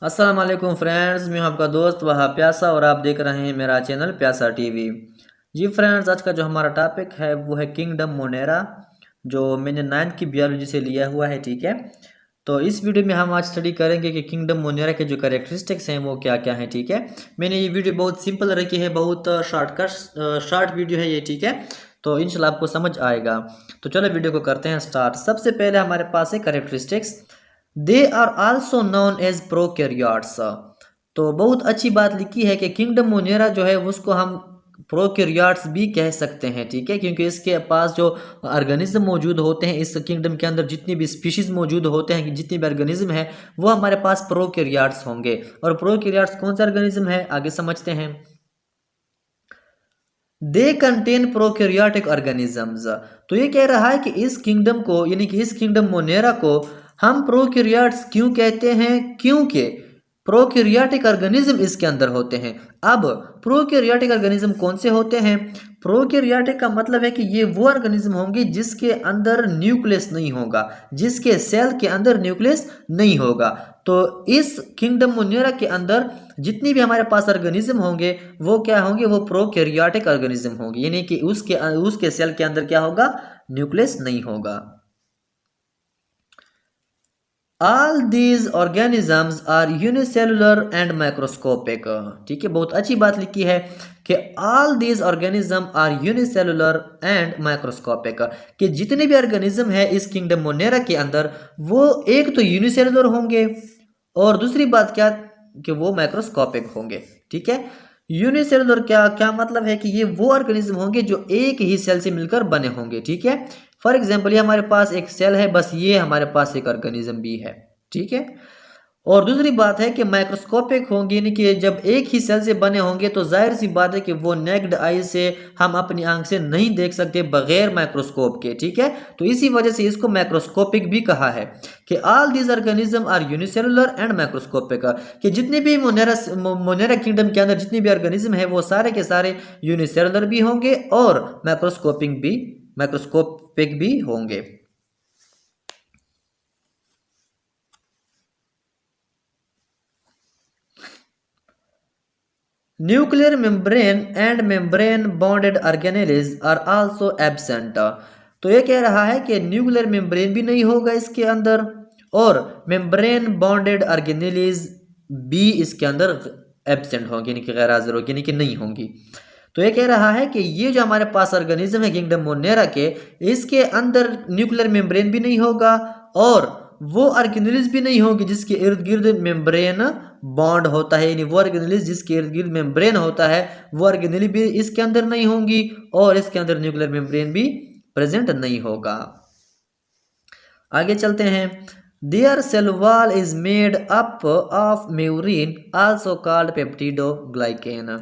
अस्सलाम वालेकुम फ्रेंड्स, मैं हूं आपका दोस्त वहा प्यासा और आप देख रहे हैं मेरा चैनल प्यासा टीवी। जी फ्रेंड्स, आज का जो हमारा टॉपिक है वो है किंगडम मोनेरा, जो मैंने 9th की बायोलॉजी से लिया हुआ है। ठीक है, तो इस वीडियो में हम आज स्टडी करेंगे कि किंगडम मोनेरा के जो कैरेक्टरिस्टिक्स हैं वो क्या क्या हैं। ठीक है, मैंने ये वीडियो बहुत सिंपल रखी है, बहुत शॉर्ट वीडियो है ये। ठीक है, तो इंशाल्लाह आपको समझ आएगा। तो चलो वीडियो को करते हैं स्टार्ट। सबसे पहले हमारे पास है characteristics. They are also known as prokaryotes. तो बहुत अच्छी बात लिखी है कि किंगडम मोनेरा जो है उसको हम प्रोकैरियोट्स भी कह सकते हैं। ठीक है, क्योंकि इसके पास जो ऑर्गेनिज्म मौजूद होते हैं, इस किंगडम के अंदर जितनी भी स्पीशीज मौजूद होते हैं, जितनी भी ऑर्गेनिज्म है वो हमारे पास प्रोकैरियोट्स होंगे। और प्रोकैरियोट्स कौन सा ऑर्गेनिज्म है, आगे समझते हैं। They contain prokaryotic organisms. तो ये कह रहा है कि इस किंगडम को, यानी कि इस किंगडम मोनेरा को हम प्रोकैरियोट्स क्यों कहते हैं, क्योंकि प्रोकैरियोटिक ऑर्गेनिज्म इसके अंदर होते हैं। अब प्रोकैरियोटिक ऑर्गेनिज्म कौन से होते हैं? प्रोकैरियोटिक का मतलब है कि ये वो ऑर्गेनिज्म होंगे जिसके अंदर न्यूक्लियस नहीं होगा, जिसके सेल के अंदर न्यूक्लियस नहीं होगा। तो इस किंगडम मोनेरा के अंदर जितनी भी हमारे पास ऑर्गेनिज्म होंगे वो क्या होंगे, वो प्रोकैरियोटिक ऑर्गेनिज्म होंगे, यानी कि उसके सेल के अंदर क्या होगा, न्यूक्लियस नहीं होगा। All these organisms are unicellular and microscopic। ठीक है, बहुत अच्छी बात लिखी है कि all these organisms are unicellular and microscopic, कि जितने भी ऑर्गेनिज्म है इस किंगडम मोनेरा के अंदर वो एक तो यूनिसेलुलर होंगे और दूसरी बात क्या, कि वो माइक्रोस्कोपिक होंगे। ठीक है, यूनिसेलुलर क्या क्या मतलब है कि ये वो ऑर्गेनिज्म होंगे जो एक ही सेल से मिलकर बने होंगे। ठीक है, फॉर एग्जाम्पल ये हमारे पास एक सेल है, बस ये हमारे पास एक ऑर्गेनिज्म भी है। ठीक है, और दूसरी बात है कि माइक्रोस्कोपिक होंगे, यानी कि जब एक ही सेल से बने होंगे तो जाहिर सी बात है कि वो नेक्ड आई से हम अपनी आंख से नहीं देख सकते बगैर माइक्रोस्कोप के। ठीक है, तो इसी वजह से इसको माइक्रोस्कोपिक भी कहा है कि all these organism are unicellular and microscopic, कि जितने भी मोनेरा किंगडम के अंदर जितने भी ऑर्गेनिज्म है वो सारे के सारे यूनिसेलुलर भी होंगे और माइक्रोस्कोपिक भी होंगे। Nuclear membrane and membrane bonded organelles are also absent. तो ये कह रहा है कि न्यूक्लियर मेम्ब्रेन भी नहीं होगा इसके अंदर और मेम्ब्रेन बॉन्डेड ऑर्गेनेल्स भी इसके अंदर एब्सेंट होंगी, यानी कि गैर हाजिर होगी, यानी कि नहीं होंगी। तो ये कह रहा है कि ये जो हमारे पास ऑर्गेनिज्म है किंगडम मोनेरा के, इसके अंदर न्यूक्लियर मेम्ब्रेन भी नहीं होगा और वो ऑर्गेनेल्स भी नहीं होगी जिसके इर्द गिर्द मेम्ब्रेन बॉन्ड होता है, यानी वो ऑर्गेनेल्स जिसके इर्द गिर्द मेम्ब्रेन होता है वो ऑर्गेनेल भी इसके अंदर नहीं होंगी और इसके अंदर न्यूक्लियर मेम्ब्रेन भी प्रेजेंट नहीं होगा। आगे चलते हैं। Their cell wall is made up of murein also called peptidoglycan.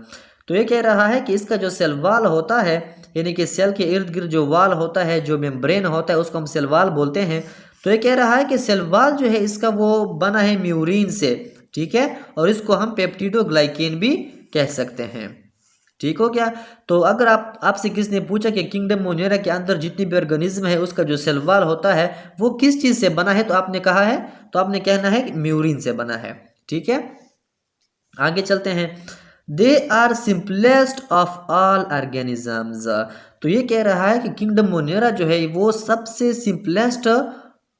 तो ये कह रहा है कि इसका जो सेल वॉल होता है, यानी कि सेल के इर्द गिर्द जो वॉल होता है, जो मेम्ब्रेन होता है, उसको हम सेल वॉल बोलते हैं। तो ये कह रहा है कि सेल वॉल जो है इसका वो बना है म्यूरिन से। ठीक है, और इसको हम पेप्टिडोग्लाइकेन भी कह सकते हैं। ठीक हो गया। तो अगर आपसे किसी ने पूछा कि किंगडम मोनेरा के अंदर जितनी भी ऑर्गेनिज्म है उसका जो सेल वॉल होता है वो किस चीज से बना है, तो आपने कहा है, तो आपने कहना है कि म्यूरिन से बना है। ठीक है, आगे चलते हैं। They are simplest of all organisms. तो ये कह रहा है कि किंगडम मोनेरा जो है वो सबसे सिंपलेस्ट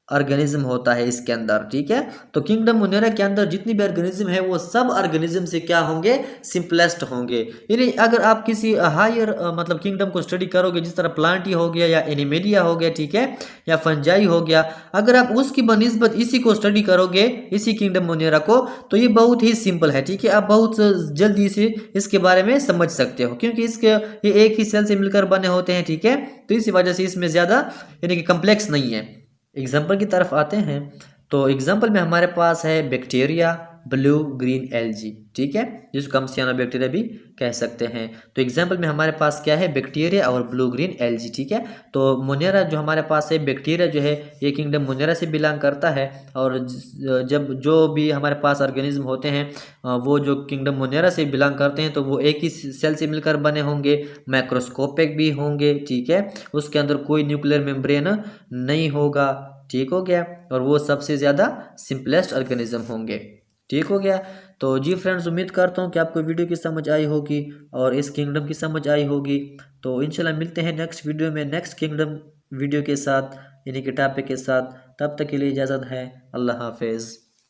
ऑर्गेनिज्म होता है इसके अंदर। ठीक है, तो किंगडम मोनेरा के अंदर जितनी भी ऑर्गेनिज्म है वो सब ऑर्गेनिज्म से क्या होंगे, सिंपलेस्ट होंगे। यानी अगर आप किसी हायर मतलब किंगडम को स्टडी करोगे, जिस तरह प्लांटी हो गया या एनिमेलिया हो गया, ठीक है, या फंजाई हो गया, अगर आप उसकी बनिस्बत इसी को स्टडी करोगे, इसी किंगडम मोनेरा को, तो ये बहुत ही सिंपल है। ठीक है, आप बहुत जल्दी से इसके बारे में समझ सकते हो क्योंकि इसके ये एक ही सेल से मिलकर बने होते हैं। ठीक है, तो इसी वजह से इसमें ज्यादा यानी कि कम्प्लेक्स नहीं है। एग्जाम्पल की तरफ आते हैं। तो एग्जाम्पल में हमारे पास है बैक्टीरिया, ब्लू ग्रीन एल्गी। ठीक है, जिसको हम सियानोबैक्टीरिया भी कह सकते हैं। तो एग्जाम्पल में हमारे पास क्या है, बैक्टीरिया और ब्लू ग्रीन एल्गी। ठीक है, तो मोनेरा जो हमारे पास है, बैक्टीरिया जो है ये किंगडम मोनेरा से बिलोंग करता है और जब जो भी हमारे पास ऑर्गेनिज्म होते हैं वो जो किंगडम मोनेरा से बिलोंग करते हैं तो वो एक ही सेल से मिलकर बने होंगे, माइक्रोस्कोपिक भी होंगे। ठीक है, उसके अंदर कोई न्यूक्लियर मेम्ब्रेन नहीं होगा। ठीक हो गया, और वो सबसे ज़्यादा सिंपलेस्ट ऑर्गेनिज्म होंगे। ठीक हो गया। तो जी फ्रेंड्स, उम्मीद करता हूँ कि आपको वीडियो की समझ आई होगी और इस किंगडम की समझ आई होगी। तो इंशाल्लाह मिलते हैं नेक्स्ट वीडियो में नेक्स्ट किंगडम वीडियो के साथ, यानी कि टॉपिक के साथ। तब तक के लिए इजाज़त है। अल्लाह हाफिज़।